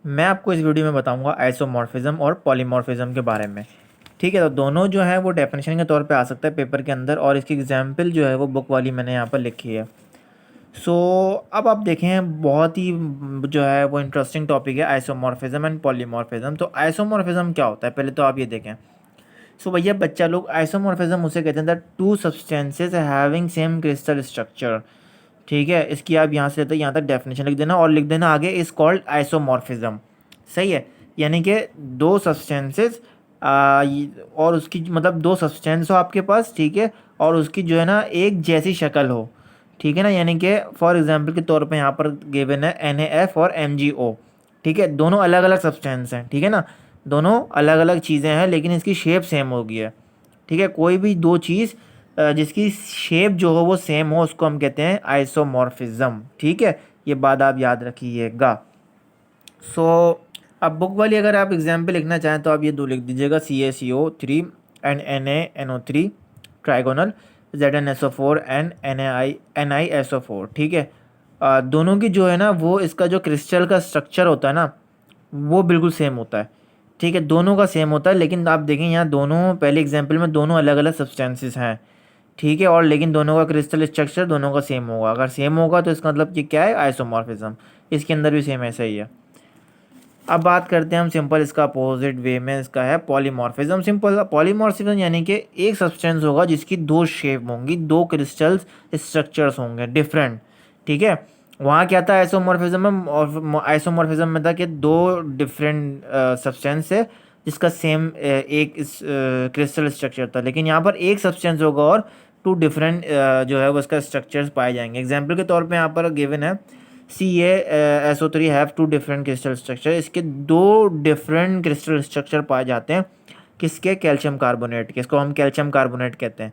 मैं आपको इस वीडियो में बताऊंगा आइसोमॉर्फिज्म और पॉलीमॉर्फिज्म के बारे में। ठीक है, तो दोनों जो है वो डेफिनेशन के तौर पे आ सकता है पेपर के अंदर, और इसकी एग्जाम्पल जो है वो बुक वाली मैंने यहाँ पर लिखी है। सो अब आप देखें, बहुत ही जो है वो इंटरेस्टिंग टॉपिक है आइसोमॉर्फिज्म एंड पॉलीमॉर्फिज्म। तो आइसोमॉर्फिज्म क्या होता है, पहले तो आप ये देखें। सो भैया बच्चा लोग, आइसोमॉर्फिज्म उसे कहते हैं that to substances having same crystal structure. ठीक है, इसकी आप यहाँ से लेते यहाँ तक डेफिनेशन लिख देना और लिख देना आगे इज कॉल्ड आइसोमॉर्फिज्म। सही है, यानी कि दो सब्सटेंसेस और उसकी मतलब दो सब्सटेंस हो आपके पास, ठीक है, और उसकी जो है ना एक जैसी शक्ल हो। ठीक है ना, यानी कि फॉर एग्जांपल के तौर पे यहाँ पर गिवन है NaF और MgO। ठीक है, दोनों अलग अलग सब्सटेंस हैं, ठीक है ना, दोनों अलग अलग चीज़ें हैं लेकिन इसकी शेप सेम होगी है। ठीक है, कोई भी दो चीज़ जिसकी शेप जो हो वो सेम हो उसको हम कहते हैं आइसोमॉर्फिज्म। ठीक है, ये बात आप याद रखिएगा। सो अब बुक वाली अगर आप एग्जाम्पल लिखना चाहें तो आप ये दो लिख दीजिएगा, CaCO3 and NaNO3 trigonal, ZnSO4 and NiSO4। ठीक है, दोनों की जो है ना वो इसका जो क्रिस्टल का स्ट्रक्चर होता है ना वो बिल्कुल सेम होता है। ठीक है, दोनों का सेम होता है, लेकिन आप देखें यहाँ दोनों पहले एग्जाम्पल में दोनों अलग अलग सब्सटेंसेस हैं। ठीक है, और लेकिन दोनों का क्रिस्टल स्ट्रक्चर दोनों का सेम होगा। अगर सेम होगा तो इसका मतलब कि क्या है, आइसोमॉर्फिज्म। इसके अंदर भी सेम ऐसा ही है। अब बात करते हैं हम सिंपल इसका अपोजिट वे में, इसका है पॉलीमॉर्फिज्म। सिंपल पॉलीमॉर्फिज्म यानी कि एक सब्सटेंस होगा जिसकी दो शेप होंगी, दो क्रिस्टल्स स्ट्रक्चर्स होंगे डिफरेंट। ठीक है, वहाँ क्या था आइसोमॉर्फिज्म में, और आइसोमॉर्फिज्म में था कि दो डिफरेंट सब्सटेंस है जिसका सेम एक क्रिस्टल स्ट्रक्चर था, लेकिन यहाँ पर एक सब्सटेंस होगा और टू डिफरेंट जो है वो इसका स्ट्रक्चर्स पाए जाएंगे। एग्जाम्पल के तौर पे यहाँ पर गिवन है CaSO3 have two different crystal structure. इसके दो डिफरेंट क्रिस्टल स्ट्रक्चर पाए जाते हैं, किसके, कैल्शियम कार्बोनेट के, इसको हम कैल्शियम कार्बोनेट कहते हैं।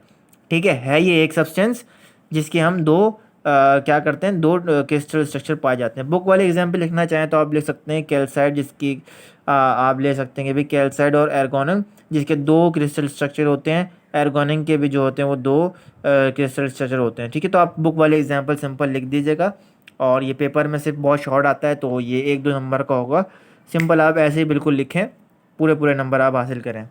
ठीक है ये एक सब्सटेंस जिसके हम दो क्या करते हैं, दो क्रिस्टल स्ट्रक्चर पाए जाते हैं। बुक वाले एग्जाम्पल लिखना चाहें तो आप लिख सकते हैं कैल्साइड, जिसकी आप ले सकते हैं कि भाई कैल्साइड और एर्गोनिन, जिसके दो क्रिस्टल स्ट्रक्चर होते हैं। एर्गोनिन के भी जो होते हैं वो दो क्रिस्टल स्ट्रक्चर होते हैं। ठीक है, तो आप बुक वाले एग्जाम्पल सिंपल लिख दीजिएगा, और ये पेपर में सिर्फ बहुत शॉर्ट आता है तो ये 1-2 नंबर का होगा। सिंपल आप ऐसे ही बिल्कुल लिखें, पूरे पूरे नंबर आप हासिल करें।